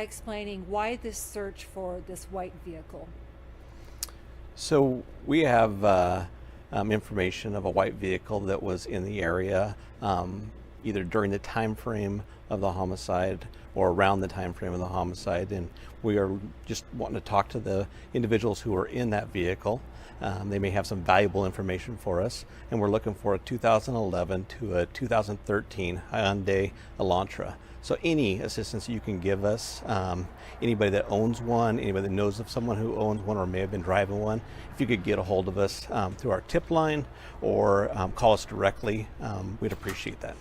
explaining why this search for this white vehicle. So we have information of a white vehicle that was in the area either during the time frame of the homicide or around the time frame of the homicide, and we are just wanting to talk to the individuals who are in that vehicle. They may have some valuable information for us, and we're looking for a 2011 to a 2013 Hyundai Elantra. So any assistance you can give us, anybody that owns one, anybody that knows of someone who owns one or may have been driving one, if you could get a hold of us through our tip line or call us directly, we'd appreciate that.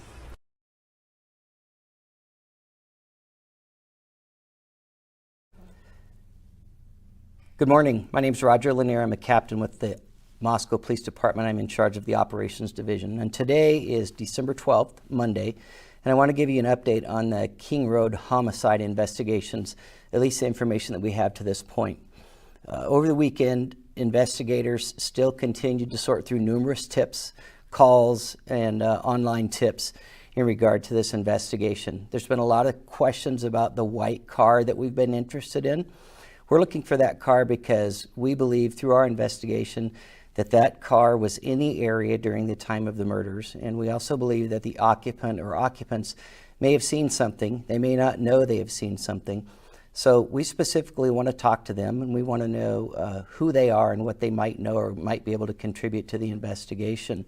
Good morning. My name is Roger Lanier. I'm a captain with the Moscow Police Department. I'm in charge of the Operations Division. And today is December 12th, Monday, and I want to give you an update on the King Road homicide investigations, at least the information that we have to this point. Over the weekend, investigators still continued to sort through numerous tips, calls, and online tips in regard to this investigation. There's been a lot of questions about the white car that we've been interested in. We're looking for that car because we believe through our investigation that that car was in the area during the time of the murders, and we also believe that the occupant or occupants may have seen something. They may not know they have seen something. So we specifically want to talk to them, and we want to know who they are and what they might know or might be able to contribute to the investigation.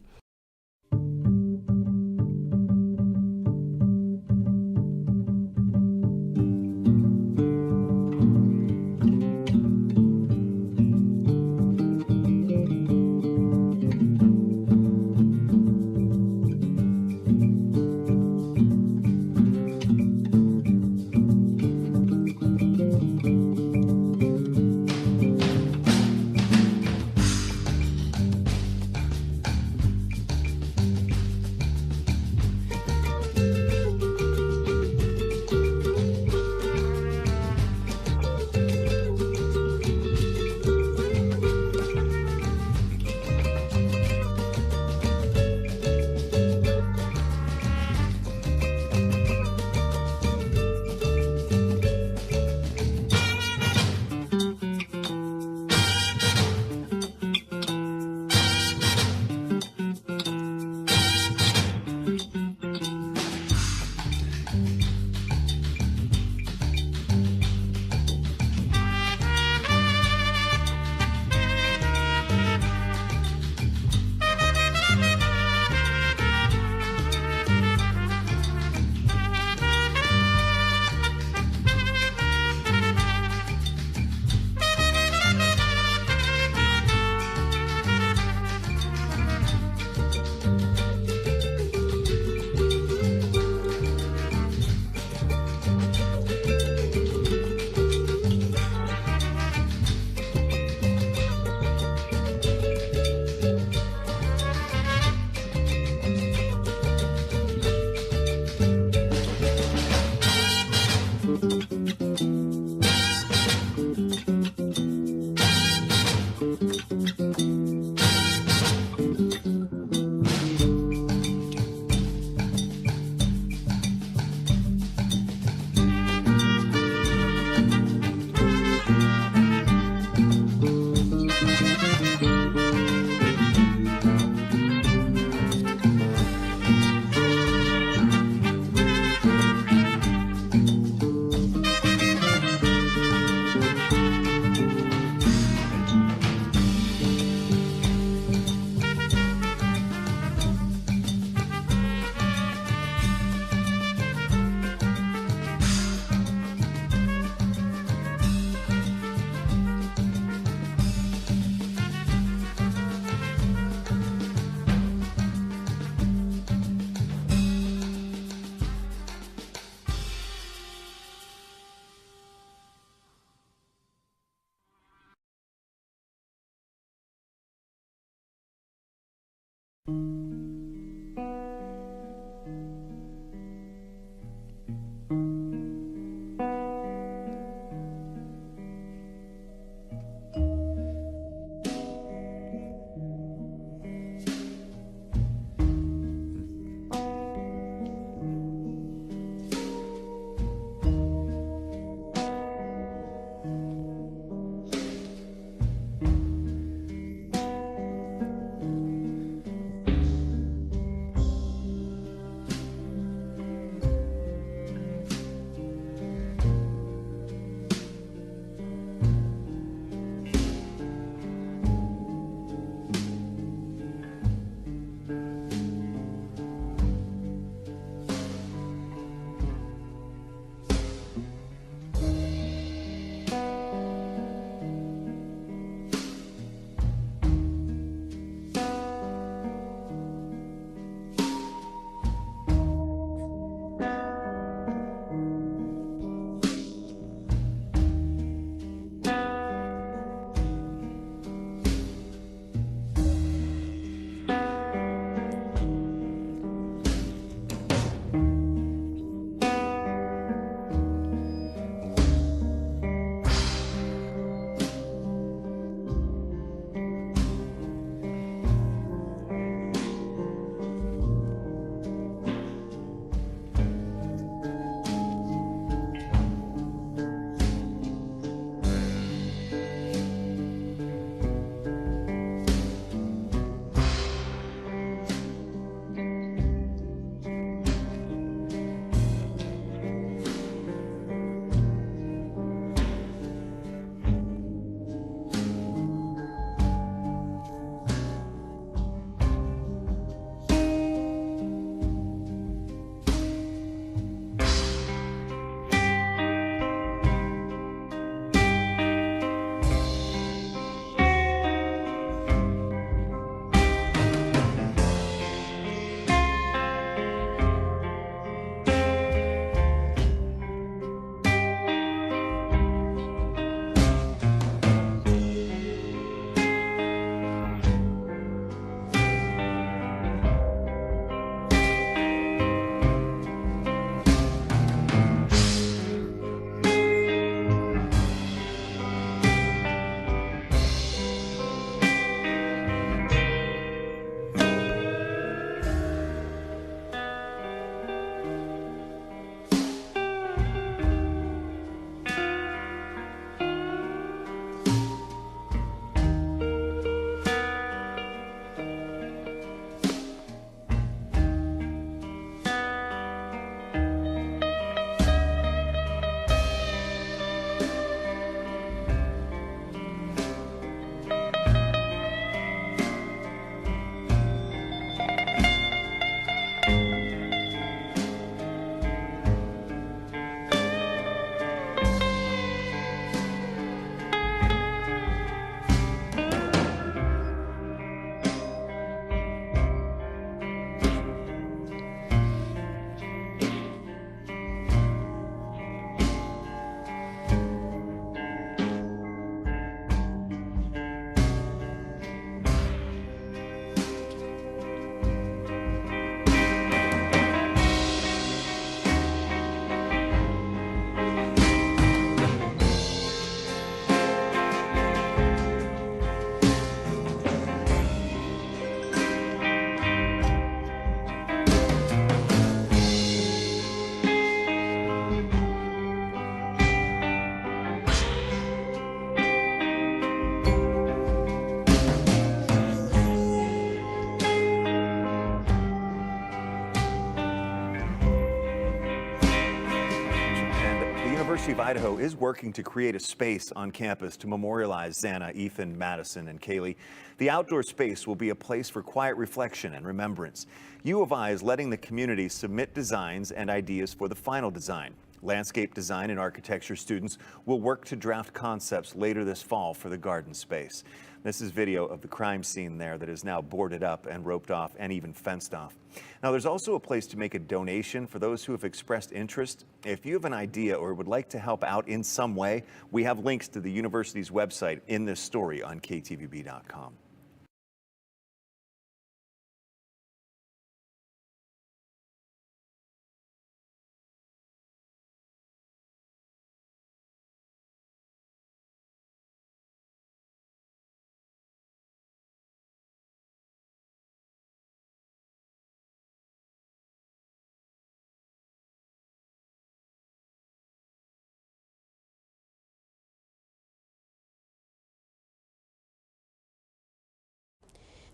University of Idaho is working to create a space on campus to memorialize Xana, Ethan, Madison, and Kaylee. The outdoor space will be a place for quiet reflection and remembrance. U of I is letting the community submit designs and ideas for the final design. Landscape design and architecture students will work to draft concepts later this fall for the garden space. This is video of the crime scene there that is now boarded up and roped off and even fenced off. Now, there's also a place to make a donation for those who have expressed interest. If you have an idea or would like to help out in some way, we have links to the university's website in this story on ktvb.com.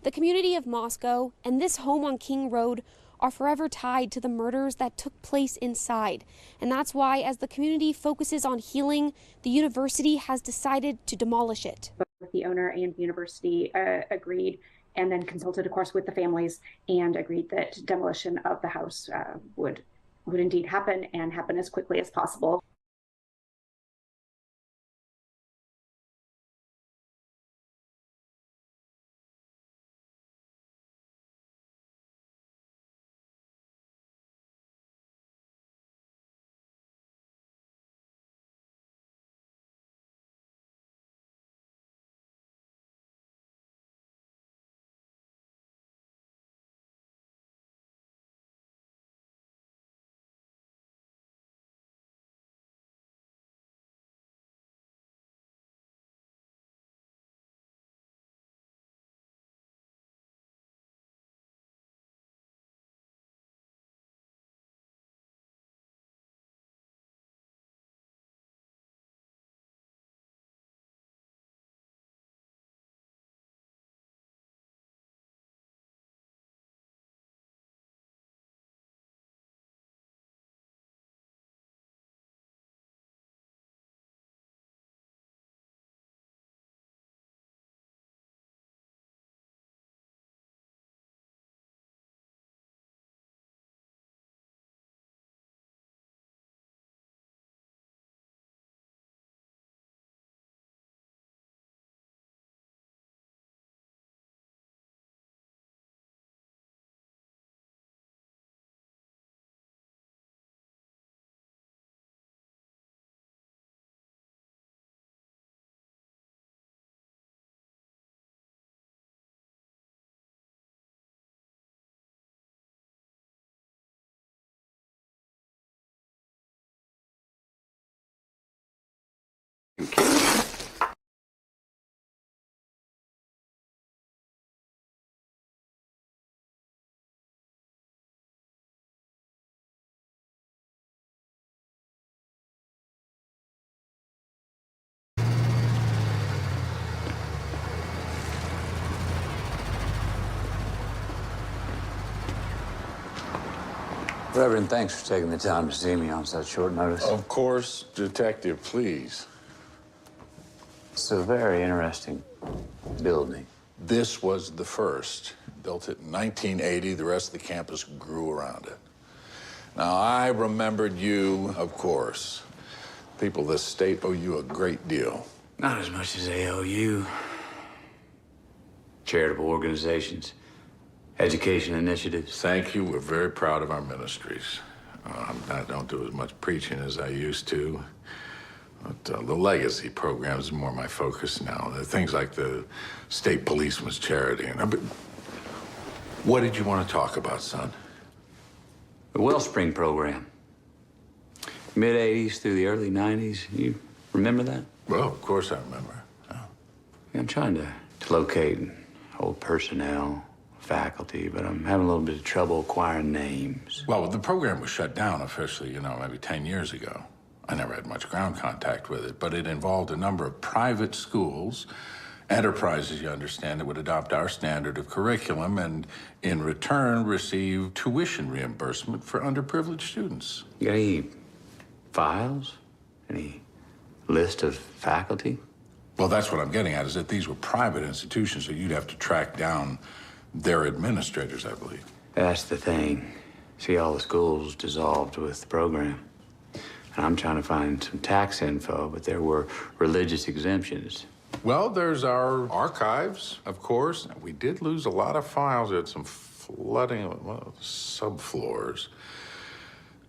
The community of Moscow and this home on King Road are forever tied to the murders that took place inside. And that's why, as the community focuses on healing, the university has decided to demolish it. Both the owner and the university agreed, and then consulted, of course, with the families and agreed that demolition of the house would indeed happen, and happen as quickly as possible. Reverend, thanks for taking the time to see me on such short notice. Of course, Detective, please. It's a very interesting building. This was the first. Built it in 1980. The rest of the campus grew around it. Now, I remembered you, of course. People of this state owe you a great deal. Not as much as they owe you. Charitable organizations, education initiatives. Thank you. We're very proud of our ministries. I don't do as much preaching as I used to. But the legacy program is more my focus now. The things like the state policeman's charity. What did you want to talk about, son? The Wellspring program. Mid-'80s through the early '90s. You remember that? Well, of course I remember. Oh. I'm trying to locate old personnel, faculty, but I'm having a little bit of trouble acquiring names. Well, the program was shut down officially, maybe 10 years ago. I never had much ground contact with it, but it involved a number of private schools, enterprises, you understand, that would adopt our standard of curriculum and, in return, receive tuition reimbursement for underprivileged students. You got any files? Any list of faculty? Well, that's what I'm getting at, is that these were private institutions, so you'd have to track down their administrators, I believe. That's the thing. See, all the schools dissolved with the program. And I'm trying to find some tax info, but there were religious exemptions. Well, there's our archives, of course. We did lose a lot of files. We had some flooding of subfloors.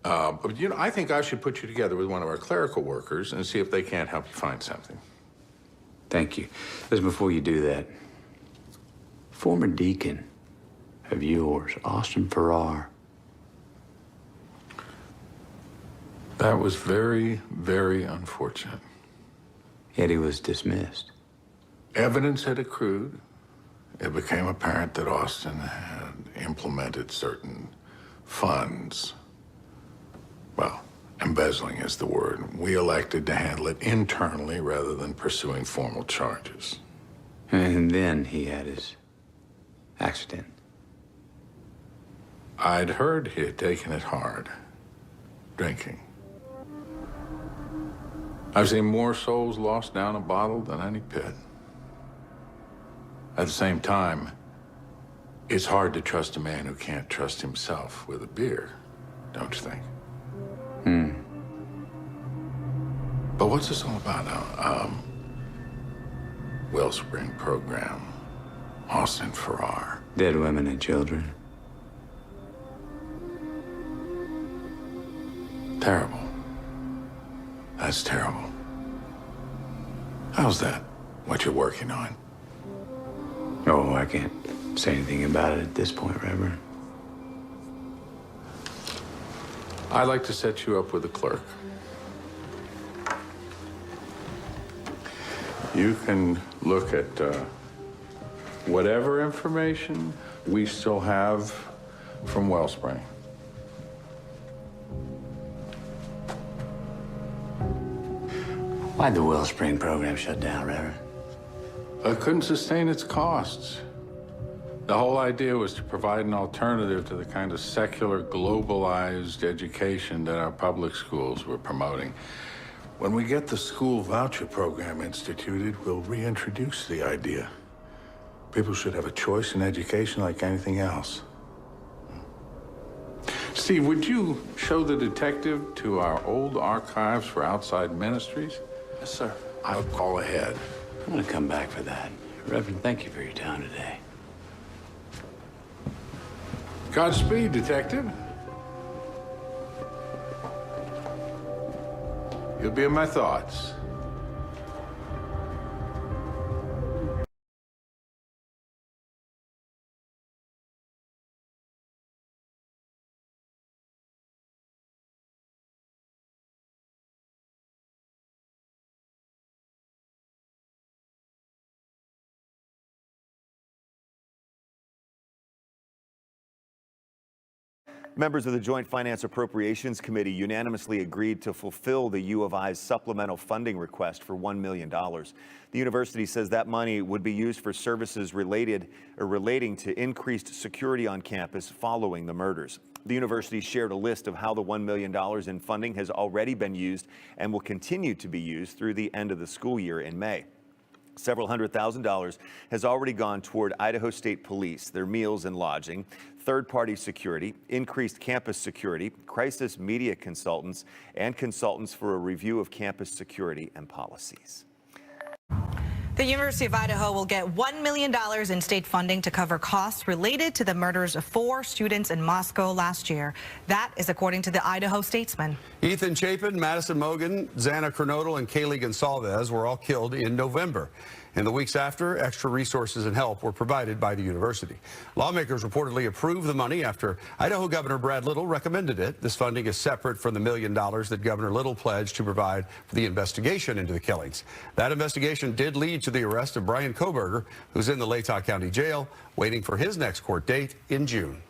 But, you know, I think I should put you together with one of our clerical workers and see if they can't help you find something. Thank you. Listen, before you do that, former deacon of yours, Austin Farrar. That was very, very unfortunate. Yet he was dismissed. Evidence had accrued. It became apparent that Austin had implemented certain funds. Well, embezzling is the word. We elected to handle it internally rather than pursuing formal charges. And then he had his accident. I'd heard he had taken it hard, drinking. I've seen more souls lost down a bottle than any pit. At the same time, it's hard to trust a man who can't trust himself with a beer, don't you think? But what's this all about now? Wellspring program, Austin Farrar. Dead women and children. Terrible. That's terrible. How's that? What you're working on? Oh, I can't say anything about it at this point, Reverend. I'd like to set you up with a clerk. You can look at whatever information we still have from Wellspring. Why'd the Wellspring program shut down, Reverend? It couldn't sustain its costs. The whole idea was to provide an alternative to the kind of secular, globalized education that our public schools were promoting. When we get the school voucher program instituted, we'll reintroduce the idea. People should have a choice in education like anything else. Steve, would you show the detective to our old archives for outside ministries? Yes, sir. I'll call ahead. I'm gonna come back for that. Reverend, thank you for your time today. Godspeed, detective. You'll be in my thoughts. Members of the Joint Finance Appropriations Committee unanimously agreed to fulfill the U of I's supplemental funding request for $1 million. The university says that money would be used for services relating to increased security on campus following the murders. The university shared a list of how the $1 million in funding has already been used and will continue to be used through the end of the school year in May. Several $100,000 has already gone toward Idaho State Police, their meals and lodging, third-party security, increased campus security, crisis media consultants, and consultants for a review of campus security and policies. The University of Idaho will get $1 million in state funding to cover costs related to the murders of 4 students in Moscow last year. That is according to the Idaho Statesman. Ethan Chapin, Madison Mogan, Xana Kernodle, and Kaylee Gonsalves were all killed in November. In the weeks after, extra resources and help were provided by the university. Lawmakers reportedly approved the money after Idaho Governor Brad Little recommended it. This funding is separate from the $1 million that Governor Little pledged to provide for the investigation into the killings. That investigation did lead to the arrest of Brian Koberger, who's in the Latah County Jail, waiting for his next court date in June.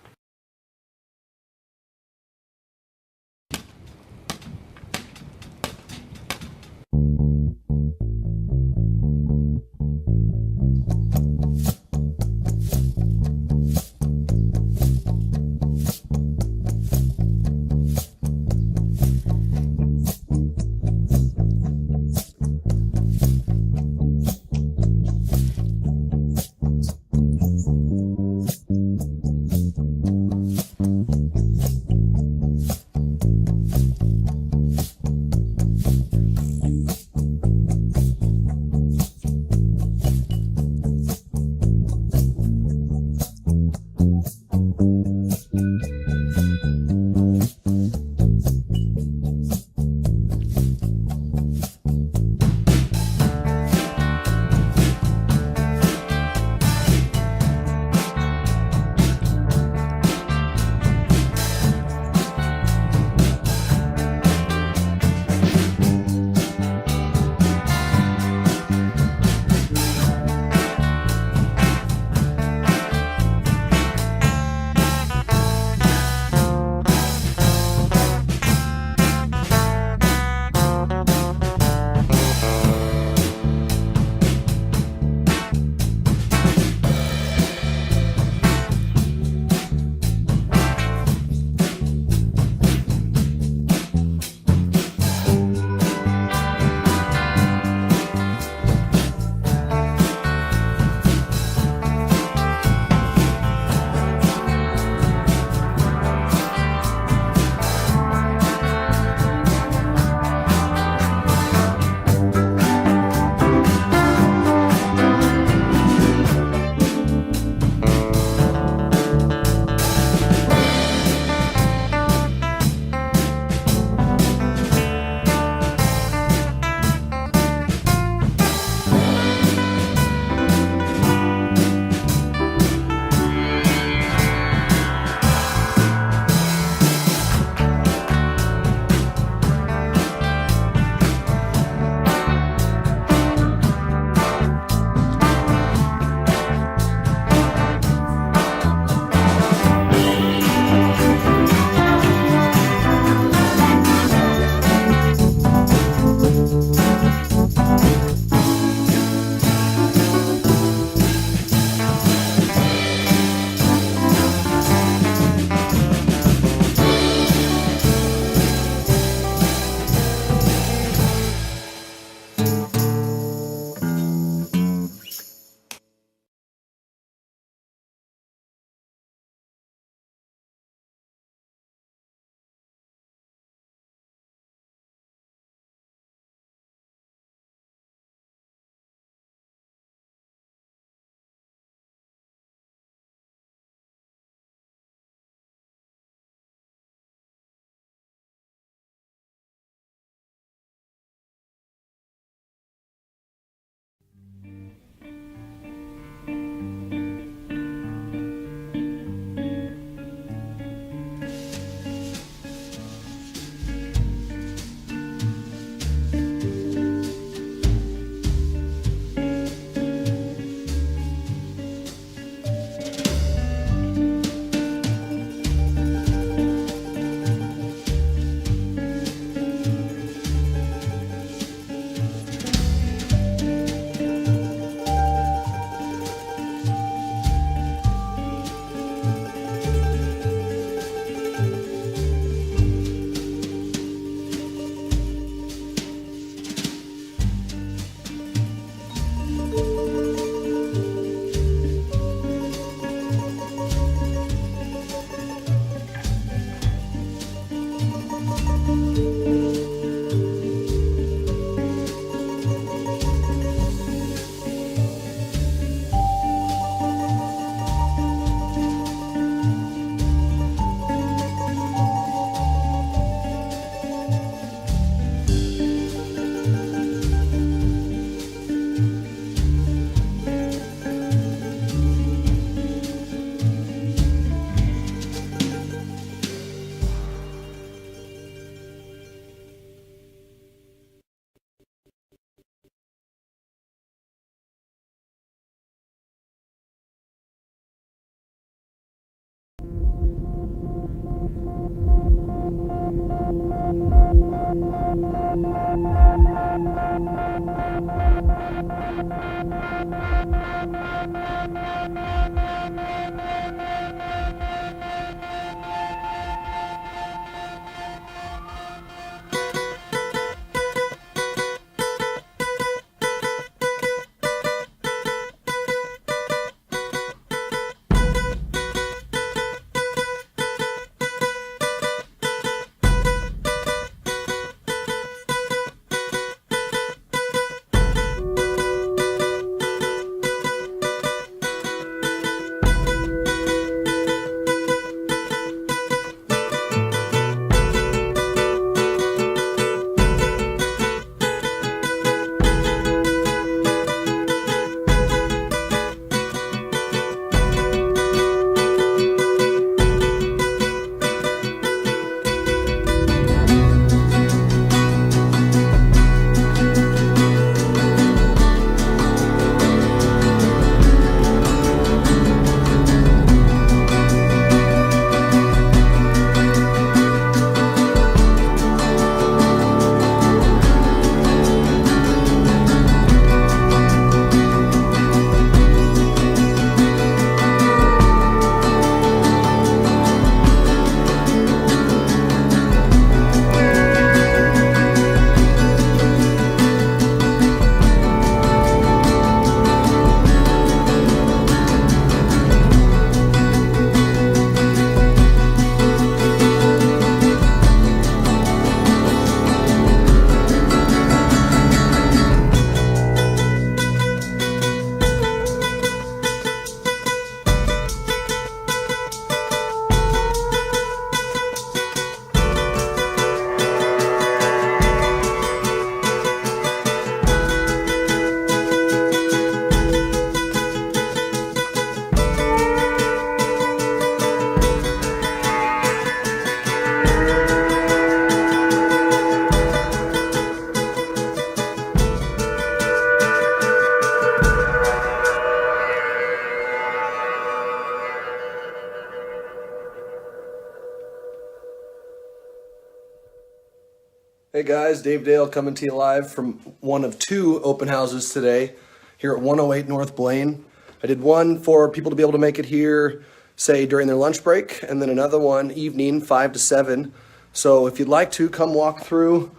Hey guys, Dave Dale coming to you live from one of two open houses today here at 108 North Blaine. I did one for people to be able to make it here, say during their lunch break, and then another one evening 5 to 7. So if you'd like to, come walk through.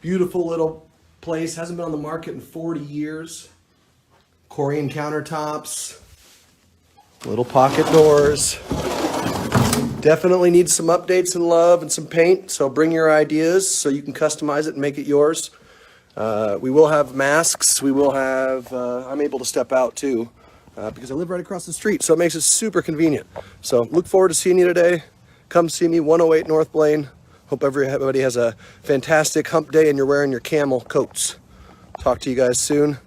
Beautiful little place, hasn't been on the market in 40 years. Corian countertops, little pocket doors. Definitely needs some updates and love and some paint, so bring your ideas so you can customize it and make it yours. We will have masks. We will have, I'm able to step out too because I live right across the street, so it makes it super convenient. So look forward to seeing you today. Come see me, 108 North Blaine. Hope everybody has a fantastic hump day and you're wearing your camel coats. Talk to you guys soon.